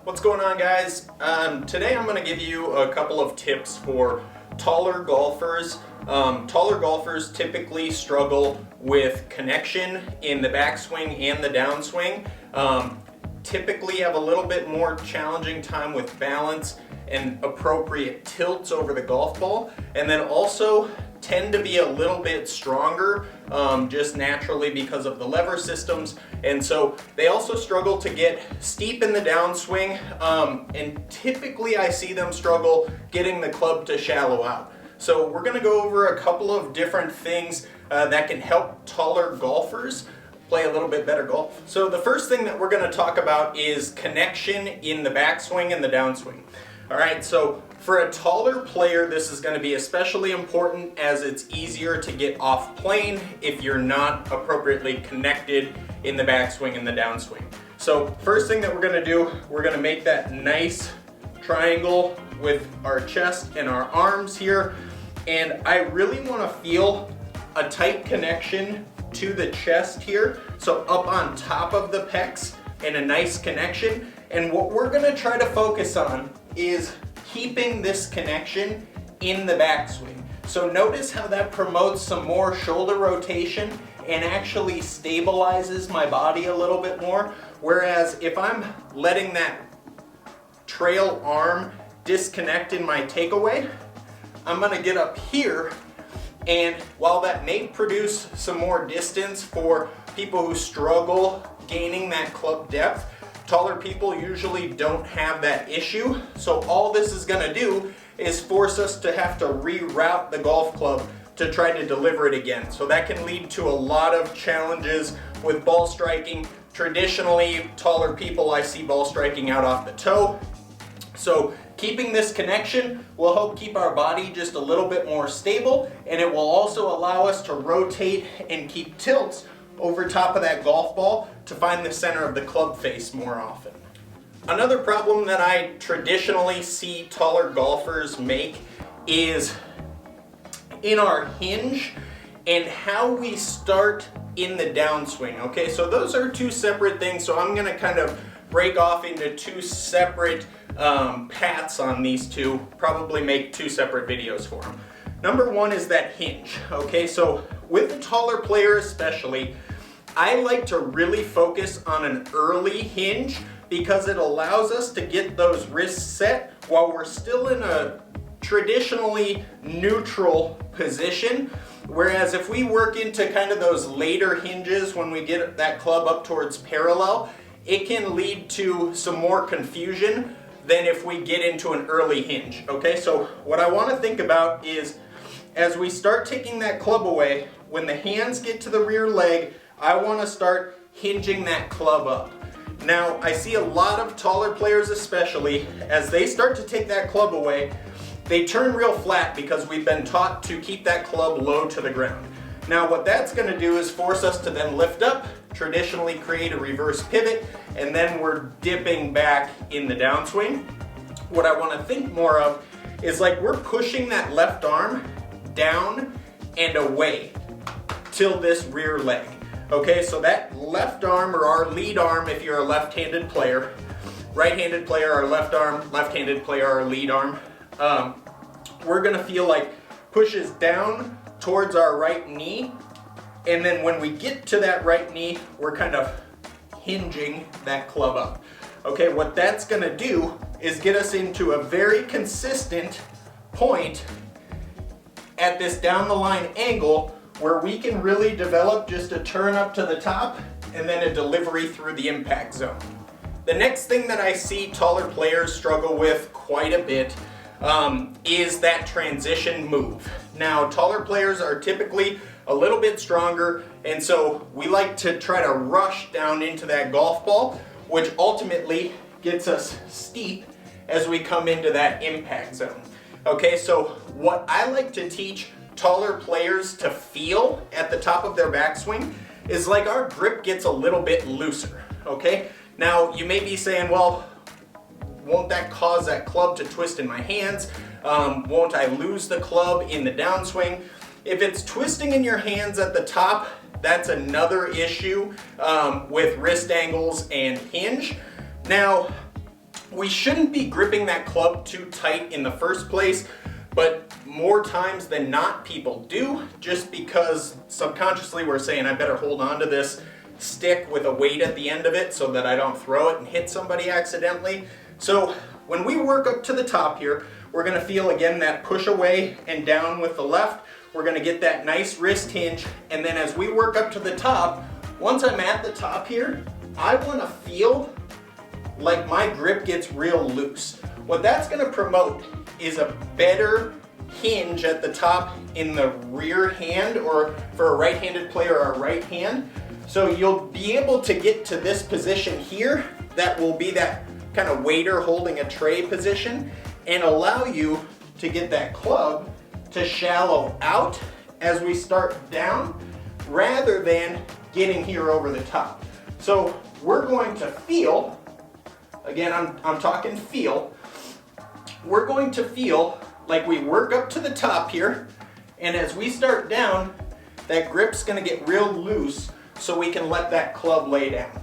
What's going on, guys? Today I'm going to give you a couple of tips for taller golfers. Taller golfers typically struggle with connection in the backswing and the downswing. Typically have a little bit more challenging time with balance and appropriate tilts over the golf ball, and then also tend to be a little bit stronger just naturally because of the lever systems, and so they also struggle to get steep in the downswing, and typically I see them struggle getting the club to shallow out. So we're going to go over a couple of different things that can help taller golfers play a little bit better golf. So the first thing that we're going to talk about is connection in the backswing and the downswing. Alright, so for a taller player, this is going to be especially important as it's easier to get off plane if you're not appropriately connected in the backswing and the downswing. So first thing that we're going to do, we're going to make that nice triangle with our chest and our arms here, and I really want to feel a tight connection to the chest here, so up on top of the pecs and a nice connection. And what we're going to try to focus on is keeping this connection in the backswing. So notice how that promotes some more shoulder rotation and actually stabilizes my body a little bit more. Whereas if I'm letting that trail arm disconnect in my takeaway, I'm going to get up here, and while that may produce some more distance for people who struggle gaining that club depth, taller people usually don't have that issue. So all this is going to do is force us to have to reroute the golf club to try to deliver it again. So that can lead to a lot of challenges with ball striking. Traditionally, taller people, I see ball striking out off the toe. So keeping this connection will help keep our body just a little bit more stable, and it will also allow us to rotate and keep tilts over top of that golf ball to find the center of the club face more often. Another problem that I traditionally see taller golfers make is in our hinge and how we start in the downswing. Okay, so those are two separate things, so I'm going to kind of break off into two separate paths on these two, probably make two separate videos for them. Number one is that hinge. Okay, so with the taller player especially, I like to really focus on an early hinge because it allows us to get those wrists set while we're still in a traditionally neutral position. Whereas if we work into kind of those later hinges when we get that club up towards parallel, it can lead to some more confusion than if we get into an early hinge. Okay, so what I want to think about is as we start taking that club away, when the hands get to the rear leg, I want to start hinging that club up. Now, I see a lot of taller players especially, as they start to take that club away, they turn real flat because we've been taught to keep that club low to the ground. Now, what that's going to do is force us to then lift up, traditionally create a reverse pivot, and then we're dipping back in the downswing. What I want to think more of is like we're pushing that left arm down and away till this rear leg. Okay, so that left arm, or our lead arm if you're a left-handed player, right-handed player, our left arm, left-handed player, our lead arm, we're going to feel like pushes down towards our right knee, and then when we get to that right knee, we're kind of hinging that club up. Okay, what that's going to do is get us into a very consistent point at this down the line angle where we can really develop just a turn up to the top and then a delivery through the impact zone. The next thing that I see taller players struggle with quite a bit is that transition move. Now, taller players are typically a little bit stronger, and so we like to try to rush down into that golf ball, which ultimately gets us steep as we come into that impact zone. Okay, so what I like to teach taller players to feel at the top of their backswing is like our grip gets a little bit looser. Okay, now you may be saying, well, won't that cause that club to twist in my hands? Won't I lose the club in the downswing? If it's twisting in your hands at the top, that's another issue with wrist angles and hinge. Now, We shouldn't be gripping that club too tight in the first place, but more times than not people do, just because subconsciously we're saying I better hold on to this stick with a weight at the end of it so that I don't throw it and hit somebody accidentally. So when we work up to the top here, we're going to feel again that push away and down with the left. We're going to get that nice wrist hinge, and then as we work up to the top, once I'm at the top here, I want to feel like my grip gets real loose. What that's going to promote is a better hinge at the top in the rear hand, or for a right-handed player, our right hand. So you'll be able to get to this position here that will be that kind of waiter holding a tray position and allow you to get that club to shallow out as we start down rather than getting here over the top. So we're going to feel, again, I'm talking feel. We're going to feel like we work up to the top here, and as we start down, that grip's gonna get real loose so we can let that club lay down.